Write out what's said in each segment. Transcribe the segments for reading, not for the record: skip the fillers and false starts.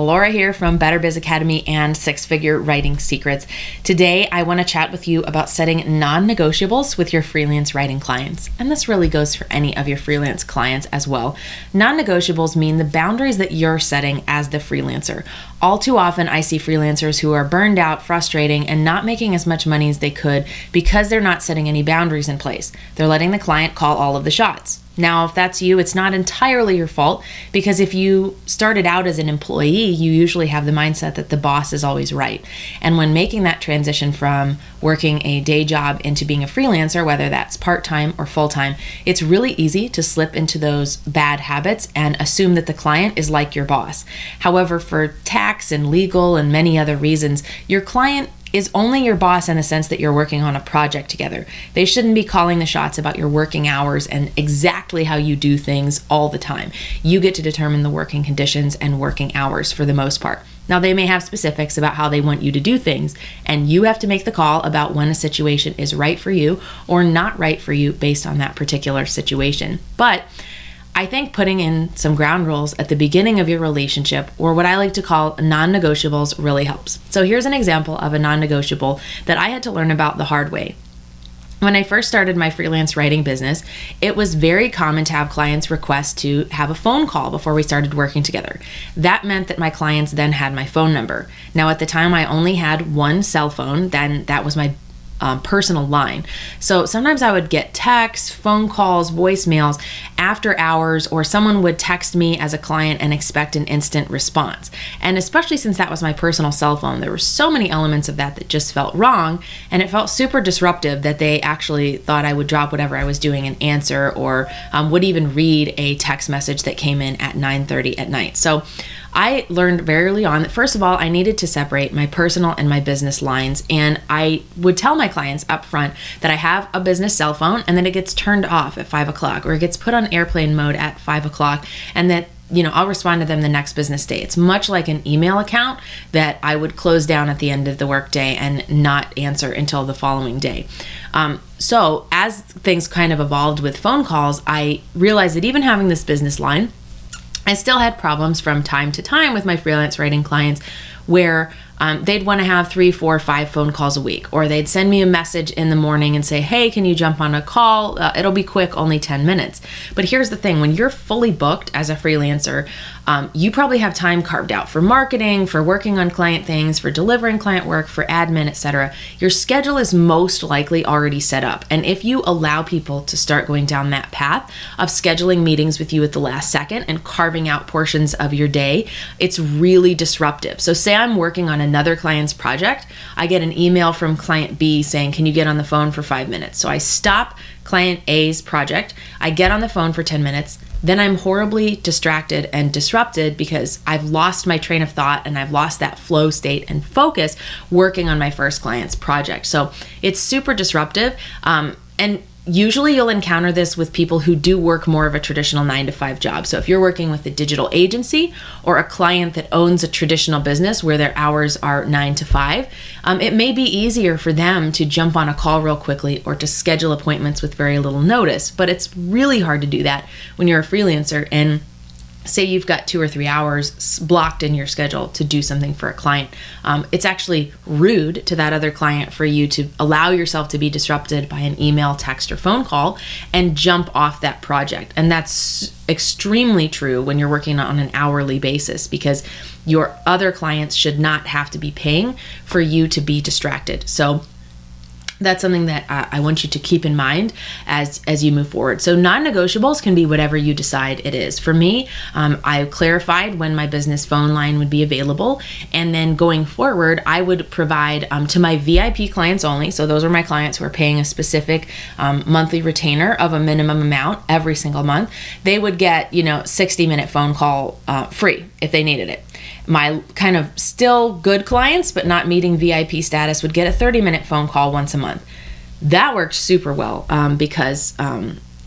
Laura here from Better Biz Academy and Six Figure Writing Secrets. Today, I want to chat with you about setting non-negotiables with your freelance writing clients. And this really goes for any of your freelance clients as well. Non-negotiables mean the boundaries that you're setting as the freelancer. All too often, I see freelancers who are burned out, frustrating, and not making as much money as they could because they're not setting any boundaries in place. They're letting the client call all of the shots. Now, if that's you, it's not entirely your fault, because if you started out as an employee, you usually have the mindset that the boss is always right. And when making that transition from working a day job into being a freelancer, whether that's part-time or full-time, it's really easy to slip into those bad habits and assume that the client is like your boss. However, for tax and legal and many other reasons, your client is only your boss in the sense that you're working on a project together. They shouldn't be calling the shots about your working hours and exactly how you do things all the time. You get to determine the working conditions and working hours for the most part. Now, they may have specifics about how they want you to do things, and you have to make the call about when a situation is right for you or not right for you based on that particular situation. But I think putting in some ground rules at the beginning of your relationship, or what I like to call non-negotiables, really helps. So here's an example of a non-negotiable that I had to learn about the hard way. When I first started my freelance writing business, it was very common to have clients request to have a phone call before we started working together. That meant that my clients then had my phone number. Now, at the time, I only had one cell phone, then that was my personal line. So sometimes I would get texts, phone calls, voicemails after hours, or someone would text me as a client and expect an instant response. And especially since that was my personal cell phone, there were so many elements of that that just felt wrong, and it felt super disruptive that they actually thought I would drop whatever I was doing and answer, or would even read a text message that came in at 9:30 at night. So I learned very early on that, first of all, I needed to separate my personal and my business lines. And I would tell my clients up front that I have a business cell phone and that it gets turned off at 5 o'clock, or it gets put on airplane mode at 5 o'clock, and that I'll respond to them the next business day. It's much like an email account that I would close down at the end of the workday and not answer until the following day. So as things kind of evolved with phone calls, I realized that even having this business line, I still had problems from time to time with my freelance writing clients where they'd want to have 3, 4, 5 phone calls a week, or they'd send me a message in the morning and say, hey, can you jump on a call? It'll be quick, only 10 minutes. But here's the thing, when you're fully booked as a freelancer, you probably have time carved out for marketing, for working on client things, for delivering client work, for admin, etc. Your schedule is most likely already set up. And if you allow people to start going down that path of scheduling meetings with you at the last second and carving out portions of your day, it's really disruptive. So say I'm working on another client's project, I get an email from client B saying, can you get on the phone for 5 minutes? So I stop client A's project, I get on the phone for 10 minutes, then I'm horribly distracted and disrupted because I've lost my train of thought and I've lost that flow state and focus working on my first client's project. So it's super disruptive. And usually you'll encounter this with people who do work more of a traditional 9-to-5 job. So if you're working with a digital agency or a client that owns a traditional business where their hours are 9 to 5, it may be easier for them to jump on a call real quickly or to schedule appointments with very little notice. But it's really hard to do that when you're a freelancer and say you've got 2 or 3 hours blocked in your schedule to do something for a client. It's actually rude to that other client for you to allow yourself to be disrupted by an email, text, or phone call and jump off that project. And that's extremely true when you're working on an hourly basis, because your other clients should not have to be paying for you to be distracted. So that's something that I want you to keep in mind as you move forward. So non-negotiables can be whatever you decide it is. For me, I clarified when my business phone line would be available. And then going forward, I would provide to my VIP clients only. So those are my clients who are paying a specific monthly retainer of a minimum amount every single month. They would get, 60-minute phone call free if they needed it. My kind of still good clients, but not meeting VIP status, would get a 30-minute phone call once a month. That worked super well because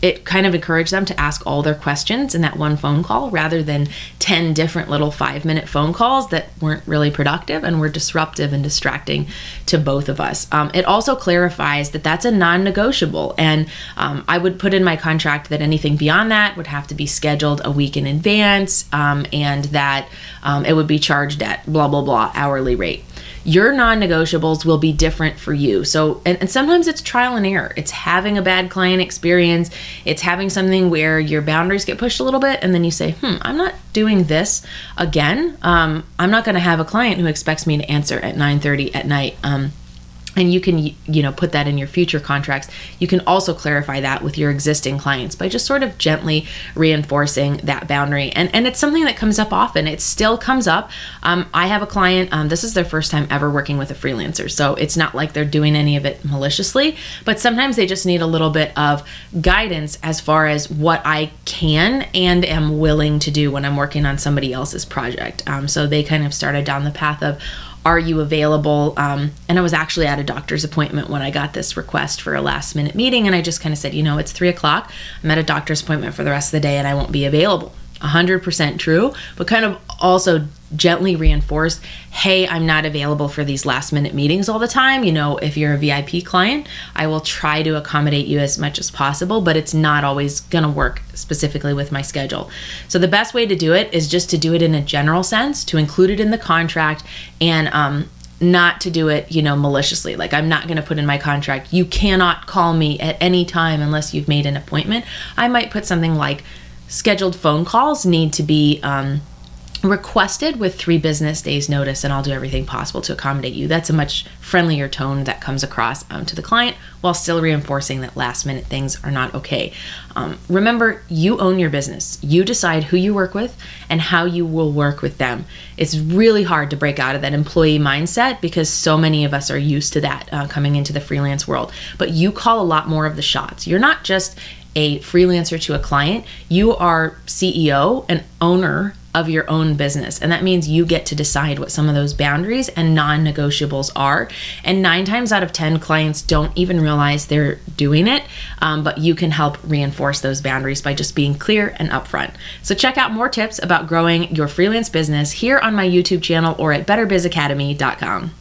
it kind of encouraged them to ask all their questions in that one phone call rather than 10 different little 5-minute phone calls that weren't really productive and were disruptive and distracting to both of us. It also clarifies that that's a non-negotiable, and I would put in my contract that anything beyond that would have to be scheduled a week in advance, and that it would be charged at blah, blah, blah hourly rate. Your non-negotiables will be different for you. So, and sometimes it's trial and error. It's having a bad client experience. It's having something where your boundaries get pushed a little bit, and then you say, I'm not doing this again. I'm not going to have a client who expects me to answer at 9:30 at night. And you can, put that in your future contracts. You can also clarify that with your existing clients by just sort of gently reinforcing that boundary. And it's something that comes up often. It still comes up. I have a client, this is their first time ever working with a freelancer. So it's not like they're doing any of it maliciously, but sometimes they just need a little bit of guidance as far as what I can and am willing to do when I'm working on somebody else's project. So they kind of started down the path of, are you available? And I was actually at a doctor's appointment when I got this request for a last minute meeting. And I just kind of said, it's 3:00. I'm at a doctor's appointment for the rest of the day and I won't be available. 100% true, but kind of also gently reinforced, hey, I'm not available for these last minute meetings all the time. If you're a VIP client, I will try to accommodate you as much as possible, but it's not always going to work specifically with my schedule. So the best way to do it is just to do it in a general sense, to include it in the contract, and not to do it, maliciously. Like, I'm not going to put in my contract, you cannot call me at any time unless you've made an appointment. I might put something like, scheduled phone calls need to be requested with 3 business days notice, and I'll do everything possible to accommodate you. That's a much friendlier tone that comes across to the client while still reinforcing that last minute things are not okay. Remember, you own your business. You decide who you work with and how you will work with them. It's really hard to break out of that employee mindset because so many of us are used to that coming into the freelance world. But you call a lot more of the shots. You're not just a freelancer to a client. You are CEO and owner of your own business. And that means you get to decide what some of those boundaries and non-negotiables are. And 9 times out of 10, clients don't even realize they're doing it, but you can help reinforce those boundaries by just being clear and upfront. So check out more tips about growing your freelance business here on my YouTube channel or at betterbizacademy.com.